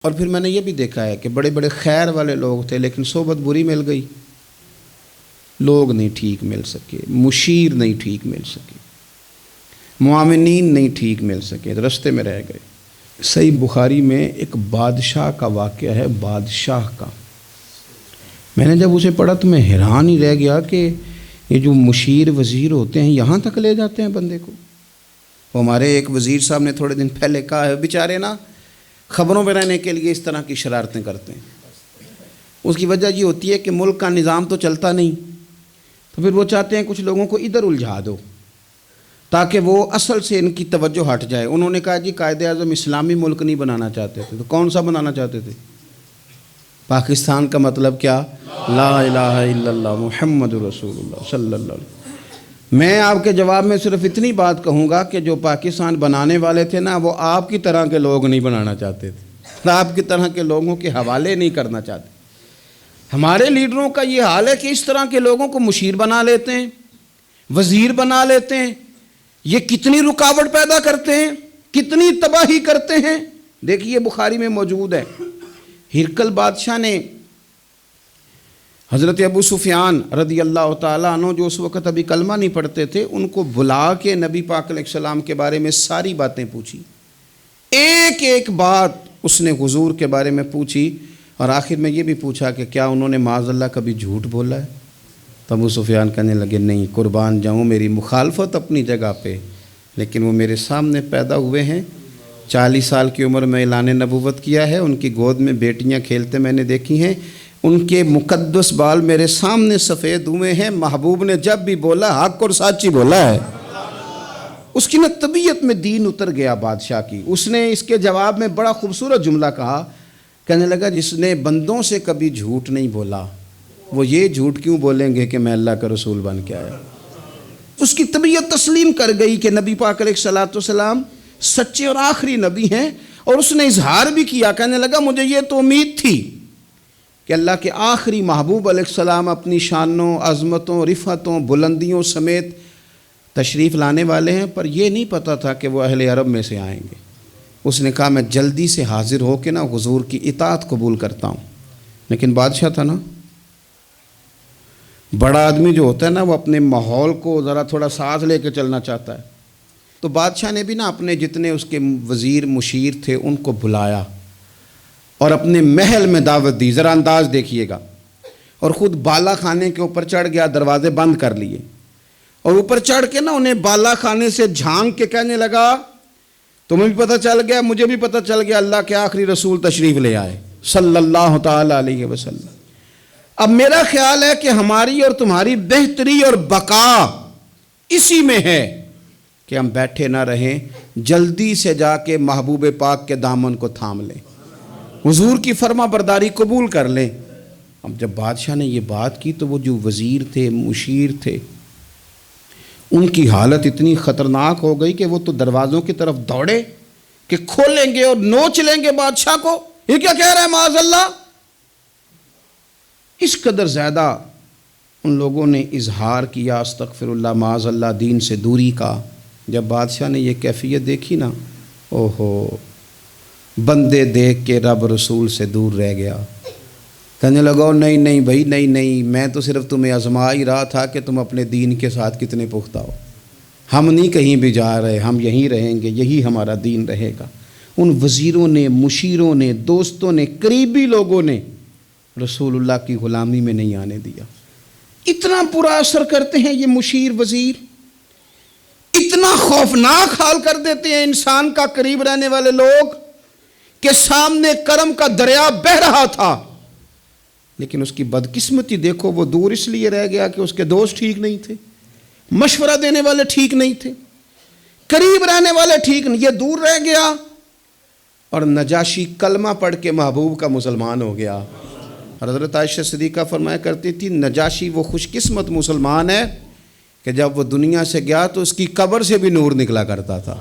اور پھر میں نے یہ بھی دیکھا ہے کہ بڑے بڑے خیر والے لوگ تھے لیکن صحبت بری مل گئی، لوگ نہیں ٹھیک مل سکے، مشیر نہیں ٹھیک مل سکے، معاونین نہیں ٹھیک مل سکے، رستے میں رہ گئے۔ صحیح بخاری میں ایک بادشاہ کا واقعہ ہے، بادشاہ کا۔ میں نے جب اسے پڑھا تو میں حیران ہی رہ گیا کہ یہ جو مشیر وزیر ہوتے ہیں یہاں تک لے جاتے ہیں بندے کو۔ وہ ہمارے ایک وزیر صاحب نے تھوڑے دن پہلے کہا ہے، بیچارے نا خبروں میں رہنے کے لیے اس طرح کی شرارتیں کرتے ہیں۔ اس کی وجہ یہ ہوتی ہے کہ ملک کا نظام تو چلتا نہیں، تو پھر وہ چاہتے ہیں کچھ لوگوں کو ادھر الجھا دو تاکہ وہ اصل سے ان کی توجہ ہٹ جائے۔ انہوں نے کہا جی قائد اعظم اسلامی ملک نہیں بنانا چاہتے تھے، تو کون سا بنانا چاہتے تھے؟ پاکستان کا مطلب کیا؟ لا الہ الا اللہ محمد رسول اللہ صلی اللہ علیہ وسلم۔ میں آپ کے جواب میں صرف اتنی بات کہوں گا کہ جو پاکستان بنانے والے تھے نا، وہ آپ کی طرح کے لوگ نہیں بنانا چاہتے تھے، آپ کی طرح کے لوگوں کے حوالے نہیں کرنا چاہتے۔ ہمارے لیڈروں کا یہ حال ہے کہ اس طرح کے لوگوں کو مشیر بنا لیتے ہیں، وزیر بنا لیتے ہیں۔ یہ کتنی رکاوٹ پیدا کرتے ہیں، کتنی تباہی کرتے ہیں۔ دیکھیے بخاری میں موجود ہے، ہرقل بادشاہ نے حضرت ابو سفیان رضی اللہ تعالیٰ عنہ، جو اس وقت ابھی کلمہ نہیں پڑھتے تھے، ان کو بلا کے نبی پاک علیہ السلام کے بارے میں ساری باتیں پوچھی۔ ایک ایک بات اس نے حضور کے بارے میں پوچھی، اور آخر میں یہ بھی پوچھا کہ کیا انہوں نے معاذ اللہ کبھی جھوٹ بولا ہے؟ تو ابو سفیان کہنے لگے نہیں، قربان جاؤں، میری مخالفت اپنی جگہ پہ، لیکن وہ میرے سامنے پیدا ہوئے ہیں، 40 سال کی عمر میں اعلان نبوت کیا ہے، ان کی گود میں بیٹیاں کھیلتے میں نے دیکھی ہیں، ان کے مقدس بال میرے سامنے سفید ہوئے ہیں، محبوب نے جب بھی بولا حق اور سچی بولا ہے۔ اس کی نا طبیعت میں دین اتر گیا بادشاہ کی۔ اس نے اس کے جواب میں بڑا خوبصورت جملہ کہا، کہنے لگا جس نے بندوں سے کبھی جھوٹ نہیں بولا، وہ یہ جھوٹ کیوں بولیں گے کہ میں اللہ کا رسول بن کے آیا۔ اس کی طبیعت تسلیم کر گئی کہ نبی پاک علیہ الصلوۃ والسلام سچے اور آخری نبی ہیں، اور اس نے اظہار بھی کیا، کہنے لگا مجھے یہ تو امید تھی کہ اللہ کے آخری محبوب علیہ السلام اپنی شانوں، عظمتوں، رفعتوں، بلندیوں سمیت تشریف لانے والے ہیں، پر یہ نہیں پتہ تھا کہ وہ اہل عرب میں سے آئیں گے۔ اس نے کہا میں جلدی سے حاضر ہو کے نا حضور کی اطاعت قبول کرتا ہوں۔ لیکن بادشاہ تھا نا، بڑا آدمی جو ہوتا ہے نا، وہ اپنے ماحول کو ذرا تھوڑا ساتھ لے کے چلنا چاہتا ہے۔ تو بادشاہ نے بھی نا اپنے جتنے اس کے وزیر مشیر تھے ان کو بلایا اور اپنے محل میں دعوت دی۔ ذرا انداز دیکھیے گا، اور خود بالا خانے کے اوپر چڑھ گیا، دروازے بند کر لیے، اور اوپر چڑھ کے نا انہیں بالا خانے سے جھانک کے کہنے لگا تمہیں بھی پتہ چل گیا، مجھے بھی پتہ چل گیا، اللہ کے آخری رسول تشریف لے آئے صلی اللہ تعالی علیہ وسلم۔ اب میرا خیال ہے کہ ہماری اور تمہاری بہتری اور بقا اسی میں ہے کہ ہم بیٹھے نہ رہیں، جلدی سے جا کے محبوب پاک کے دامن کو تھام لیں، حضور کی فرما برداری قبول کر لیں۔ اب جب بادشاہ نے یہ بات کی تو وہ جو وزیر تھے، مشیر تھے، ان کی حالت اتنی خطرناک ہو گئی کہ وہ تو دروازوں کی طرف دوڑے کہ کھولیں گے اور نوچ لیں گے بادشاہ کو۔ یہ کیا کہہ رہا ہے معاذ اللہ؟ اس قدر زیادہ ان لوگوں نے اظہار کیا استغفر اللہ معاذ اللہ دین سے دوری کا۔ جب بادشاہ نے یہ کیفیت دیکھی نا، اوہو، بندے دیکھ کے رب رسول سے دور رہ گیا۔ کہنے لگا نہیں نہیں بھائی، نہیں، میں تو صرف تمہیں آزما ہی رہا تھا کہ تم اپنے دین کے ساتھ کتنے پختہ ہو۔ ہم نہیں کہیں بھی جا رہے، ہم یہیں رہیں گے، یہی ہمارا دین رہے گا۔ ان وزیروں نے، مشیروں نے، دوستوں نے، قریبی لوگوں نے رسول اللہ کی غلامی میں نہیں آنے دیا۔ اتنا برا اثر کرتے ہیں یہ مشیر وزیر، اتنا خوفناک حال کر دیتے ہیں انسان کا قریب رہنے والے لوگ کہ سامنے کرم کا دریا بہہ رہا تھا، لیکن اس کی بدقسمتی دیکھو، وہ دور اس لیے رہ گیا کہ اس کے دوست ٹھیک نہیں تھے، مشورہ دینے والے ٹھیک نہیں تھے، قریب رہنے والے ٹھیک نہیں، یہ دور رہ گیا۔ اور نجاشی کلمہ پڑھ کے محبوب کا مسلمان ہو گیا۔ اور حضرت عائشہ صدیقہ فرمایا کرتی تھی نجاشی وہ خوش قسمت مسلمان ہے کہ جب وہ دنیا سے گیا تو اس کی قبر سے بھی نور نکلا کرتا تھا۔